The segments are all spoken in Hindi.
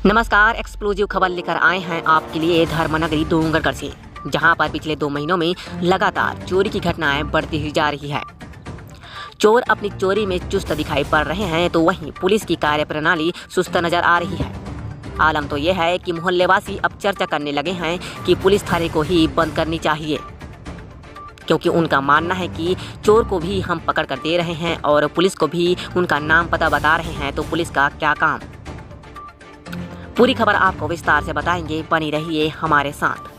नमस्कार, एक्सक्लूसिव खबर लेकर आए हैं आपके लिए धर्मनगरी डोंगरगढ़ से, जहां पर पिछले 2 महीनों में लगातार चोरी की घटनाएं बढ़ती ही जा रही है। चोर अपनी चोरी में चुस्त दिखाई पड़ रहे हैं, तो वहीं पुलिस की कार्यप्रणाली सुस्त नजर आ रही है। आलम तो यह है कि मोहल्लेवासी अब चर्चा करने लगे हैं कि पुलिस थाने को ही बंद करनी चाहिए, क्योंकि उनका मानना है कि चोर को भी हम पकड़ कर दे रहे हैं और पुलिस को भी उनका नाम पता बता रहे हैं, तो पुलिस का क्या काम। पूरी खबर आपको विस्तार से बताएंगे, बनी रहिए हमारे साथ।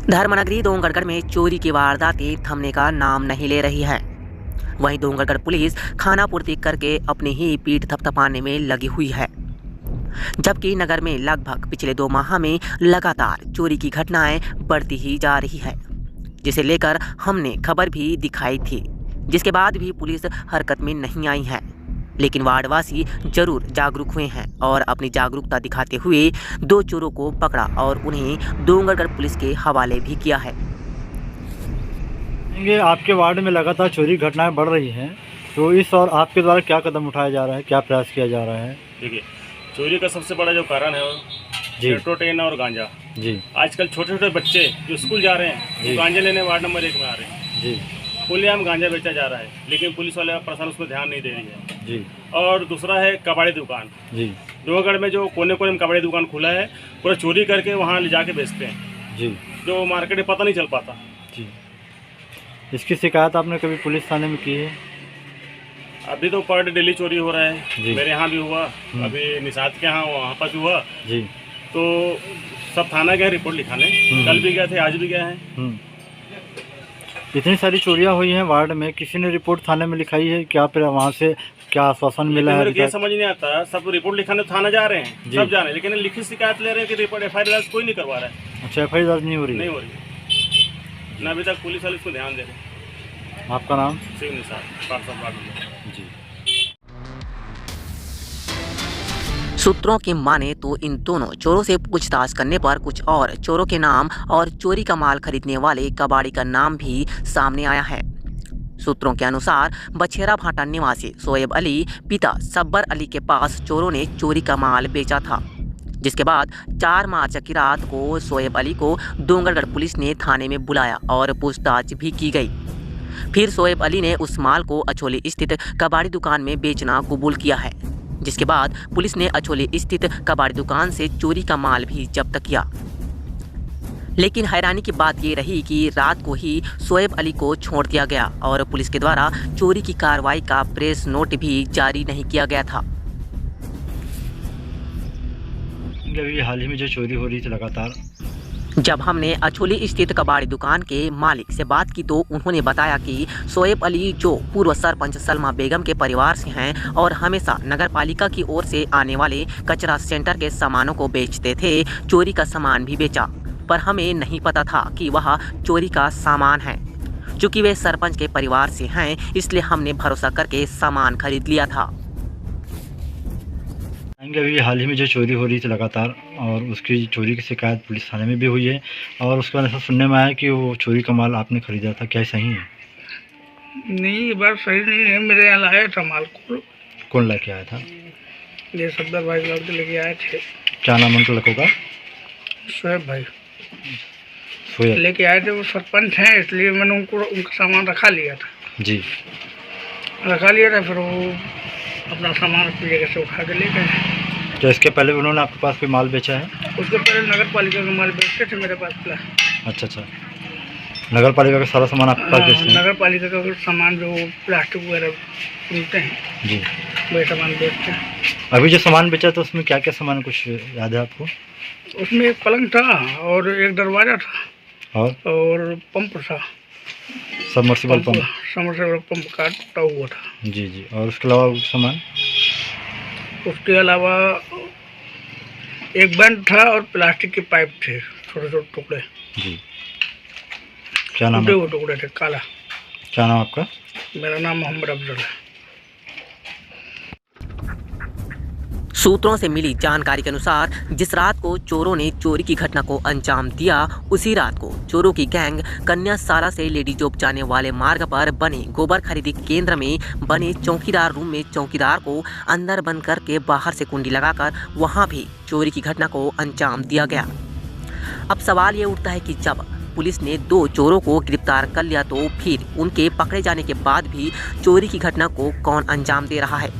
धर्मनगरी डोंगरगढ़ में चोरी की वारदातें थमने का नाम नहीं ले रही है। वहीं डोंगरगढ़ पुलिस खानापूर्ति करके अपनी ही पीठ थपथपाने में लगी हुई है, जबकि नगर में लगभग पिछले 2 माह में लगातार चोरी की घटनाएं बढ़ती ही जा रही है, जिसे लेकर हमने खबर भी दिखाई थी, जिसके बाद भी पुलिस हरकत में नहीं आई है। लेकिन वार्डवासी जरूर जागरूक हुए हैं और अपनी जागरूकता दिखाते हुए 2 चोरों को पकड़ा और उन्हें डोंगरगढ़ पुलिस के हवाले भी किया है। ये आपके वार्ड में लगातार चोरी घटनाएं बढ़ रही हैं, तो इस और आपके द्वारा क्या कदम उठाया जा रहा है, क्या प्रयास किया जा रहा है? देखिए, चोरी का सबसे बड़ा जो कारण है वो पेट्रोटेन और गांजा। जी। आजकल छोटे छोटे बच्चे जो स्कूल जा रहे हैं वो गांजा लेने वार्ड नंबर 1 में आ रहे हैं। जी। खुलेआम गांजा बेचा जा रहा है, लेकिन पुलिस वाले प्रशासन उस पर ध्यान नहीं दे रही है। जी। और दूसरा है कबाड़ी दुकान। जी। डोंगरगढ़ में जो कोने कोने में कबाड़ी दुकान खुला है, पूरा चोरी करके वहाँ ले जाके बेचते हैं। जी। जो मार्केट में पता नहीं चल पाता। जी। इसकी शिकायत आपने कभी पुलिस थाने में की है? अभी तो पर डे डेली चोरी हो रहा है, मेरे यहाँ भी हुआ, अभी निषाद के यहाँ वहाँ पर भी हुआ। जी। तो सब थाना गए रिपोर्ट लिखाने, कल भी गए थे, आज भी गए हैं। इतनी सारी चोरियां हुई हैं वार्ड में, किसी ने रिपोर्ट थाने में लिखाई है क्या? फिर वहाँ से क्या आश्वासन मिला है? ये समझ नहीं आता, सब रिपोर्ट लिखाने थाना जा रहे हैं, सब जा रहे हैं, लेकिन लिखित शिकायत ले रहे हैं कि रिपोर्ट FIR कोई नहीं करवा रहा है। अच्छा, FIR दर्ज नहीं हो रही? नहीं हो रही ना, अभी तक पुलिस वाले इसको ध्यान दे रहे हैं। आपका नाम? शिव निषाद। जी। सूत्रों की माने तो इन दोनों चोरों से पूछताछ करने पर कुछ और चोरों के नाम और चोरी का माल खरीदने वाले कबाड़ी का नाम भी सामने आया है। सूत्रों के अनुसार बछेरा भाटा निवासी शोएब अली पिता सब्बर अली के पास चोरों ने चोरी का माल बेचा था, जिसके बाद 4 मार्च की रात को शोएब अली को डोंगरगढ़ पुलिस ने थाने में बुलाया और पूछताछ भी की गई। फिर शोएब अली ने उस माल को अछोली स्थित कबाड़ी दुकान में बेचना कबूल किया है, जिसके बाद पुलिस ने अछोली स्थित कबाड़ी दुकान से चोरी का माल भी जब्त किया। लेकिन हैरानी की बात ये रही कि रात को ही शोएब अली को छोड़ दिया गया और पुलिस के द्वारा चोरी की कार्रवाई का प्रेस नोट भी जारी नहीं किया गया था। अभी हाल ही में जो चोरी हो रही थी लगातार, जब हमने अछोली स्थित कबाड़ी दुकान के मालिक से बात की तो उन्होंने बताया कि शोएब अली जो पूर्व सरपंच सलमा बेगम के परिवार से हैं और हमेशा नगर पालिका की ओर से आने वाले कचरा सेंटर के सामानों को बेचते थे, चोरी का सामान भी बेचा, पर हमें नहीं पता था कि वह चोरी का सामान है। चूँकि वे सरपंच के परिवार से हैं, इसलिए हमने भरोसा करके सामान खरीद लिया था। अभी हाल ही में जो चोरी हो रही थी लगातार, और उसकी चोरी की शिकायत पुलिस थाने में भी हुई है, और उसके बाद ऐसा सुनने में आया कि वो चोरी का माल आपने खरीदा था, क्या सही है? नहीं, ये बात सही नहीं है। मेरे यहाँ लाया था माल को। कौन लेके आया था? ये सब्बर भाई लड़के लेके आए थे। क्या नाम उनके लड़कों का? शोएब भाई शोएब लेके आए थे, वो सरपंच हैं, इसलिए मैंने उनका सामान रखा लिया था। जी। रखा लिया था, फिर वो अपना सामान अपनी जगह से उठा के ले गए। तो इसके पहले उन्होंने आपके पास कोई माल बेचा है? उसके पहले नगर पालिका का माल बेचते थे मेरे पास। अच्छा। नगर पालिका का सारा सामान आपके पास बेचते हैं? नगर पालिका का सामान जो प्लास्टिक वगैरह मिलते हैं जी, वही सामान बेचते हैं। अभी जो सामान बेचा था उसमें क्या क्या सामान, कुछ याद है आपको? उसमें एक पलंग था और एक दरवाज़ा था और पंप था, सबमर्सिबल पंप का टूटा हुआ था। जी। और उसके अलावा सामान? उसके अलावा एक बेंच था और प्लास्टिक के पाइप थे, छोटे छोटे टुकड़े। जी। क्या नाम है? टुकड़े थे, काला। क्या नाम आपका? मेरा नाम मोहम्मद अफजल है। सूत्रों से मिली जानकारी के अनुसार जिस रात को चोरों ने चोरी की घटना को अंजाम दिया, उसी रात को चोरों की गैंग कन्या सारा से लेडी जोब जाने वाले मार्ग पर बने गोबर खरीदी केंद्र में बने चौकीदार रूम में चौकीदार को अंदर बंद करके बाहर से कुंडी लगाकर वहां भी चोरी की घटना को अंजाम दिया गया। अब सवाल ये उठता है कि जब पुलिस ने 2 चोरों को गिरफ्तार कर लिया तो फिर उनके पकड़े जाने के बाद भी चोरी की घटना को कौन अंजाम दे रहा है?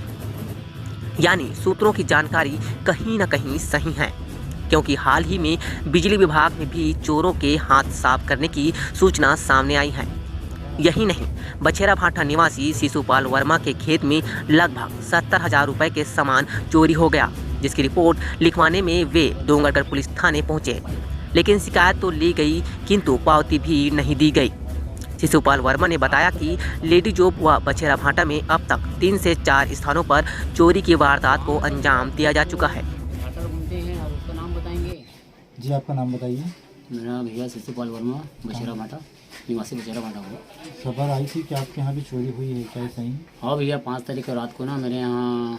यानी सूत्रों की जानकारी कहीं न कहीं सही है, क्योंकि हाल ही में बिजली विभाग में भी चोरों के हाथ साफ करने की सूचना सामने आई है। यही नहीं, बछेरा भाटा निवासी शिशुपाल वर्मा के खेत में लगभग 70,000 रुपए के सामान चोरी हो गया, जिसकी रिपोर्ट लिखवाने में वे डोंगरगढ़ पुलिस थाने पहुंचे, लेकिन शिकायत तो ली गई किंतु पावती भी नहीं दी गई। शिशुपाल वर्मा ने बताया कि लेडी जोब व बछेरा भाटा में अब तक 3 से 4 स्थानों पर चोरी की वारदात को अंजाम दिया जा चुका है। घूमते हैं और उसका नाम बताएंगे। जी, आपका नाम बताइए। मेरा भैया शिशुपाल वर्मा, बछेरा भाटा निवासी, बछेरा भाटा हुआ। खबर आई थी कि आपके यहाँ भी चोरी हुई है, क्या सही? हाँ भैया, 5 तारीख को रात को ना मेरे यहाँ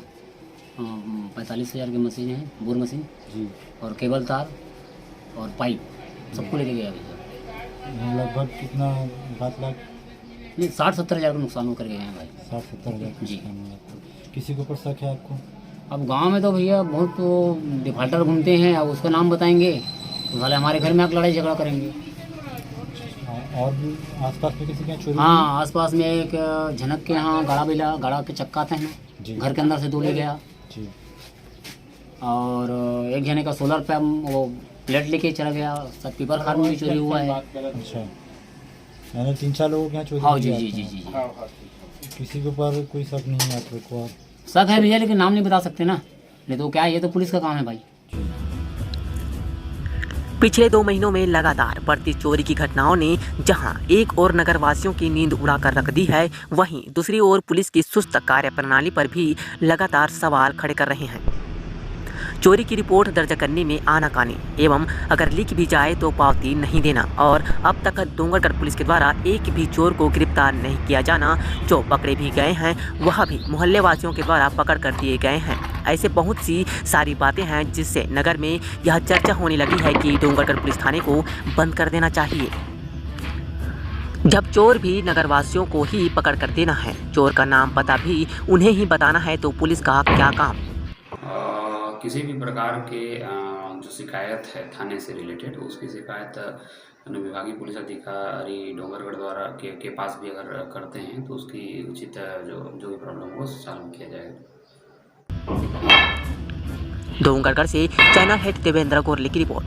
45,000 की मशीन है, बोर मशीन जी, और केबल तार और पाइप सबको लेके गया भैया। लगभग कितना 7 लाख? नहीं, 60-70 हज़ार का नुकसान होकर गए हैं भाई। 60-70 हज़ार जी। किसी के ऊपर शक है आपको? अब गांव में तो भैया बहुत तो डिफाल्टर घूमते हैं, अब उसका नाम बताएंगे तो साले हमारे घर में आकर लड़ाई झगड़ा करेंगे। और भी आसपास में किसी के यहाँ चोरी? हाँ, आसपास में एक झनक के यहाँ गाड़ा के चक्का आते हैं जी। घर के अंदर से 2 ले गया। जी। और एक जने का सोलर पैम्प वो प्लेट लेके चला गया। सब पीपर खार में भी चोरी हुआ है। अच्छा, मैंने 3-4 लोगों के यहाँ चोरी हाँ जी किया जी था। जी जी जी। किसी के ऊपर कोई शक नहीं है आपको? और शक है भैया, लेकिन नाम नहीं बता सकते ना, नहीं तो क्या है, ये तो पुलिस का काम है भाई। पिछले 2 महीनों में लगातार बढ़ती चोरी की घटनाओं ने जहां एक ओर नगरवासियों की नींद उड़ाकर रख दी है, वहीं दूसरी ओर पुलिस की सुस्त कार्यप्रणाली पर भी लगातार सवाल खड़े कर रहे हैं। चोरी की रिपोर्ट दर्ज करने में आनाकानी एवं अगर लिख भी जाए तो पावती नहीं देना और अब तक डोंगरगढ़ पुलिस के द्वारा एक भी चोर को गिरफ्तार नहीं किया जाना, जो पकड़े भी गए हैं वह भी मोहल्ले वासियों के द्वारा पकड़ कर दिए गए हैं। ऐसे बहुत सी सारी बातें हैं जिससे नगर में यह चर्चा होने लगी है कि डोंगरगढ़ पुलिस थाने को बंद कर देना चाहिए। जब चोर भी नगरवासियों को ही पकड़ कर देना है, चोर का नाम पता भी उन्हें ही बताना है, तो पुलिस का क्या काम? किसी भी प्रकार के जो शिकायत है थाने से रिलेटेड, उसकी शिकायत अनुविभागीय पुलिस अधिकारी डोंगरगढ़ द्वारा के पास भी अगर करते हैं तो उसकी उचित जो भी प्रॉब्लम हो सॉल्व किया जाएगा। डोंगरगढ़ से चैनल हेड देवेंद्र गोरले की रिपोर्ट।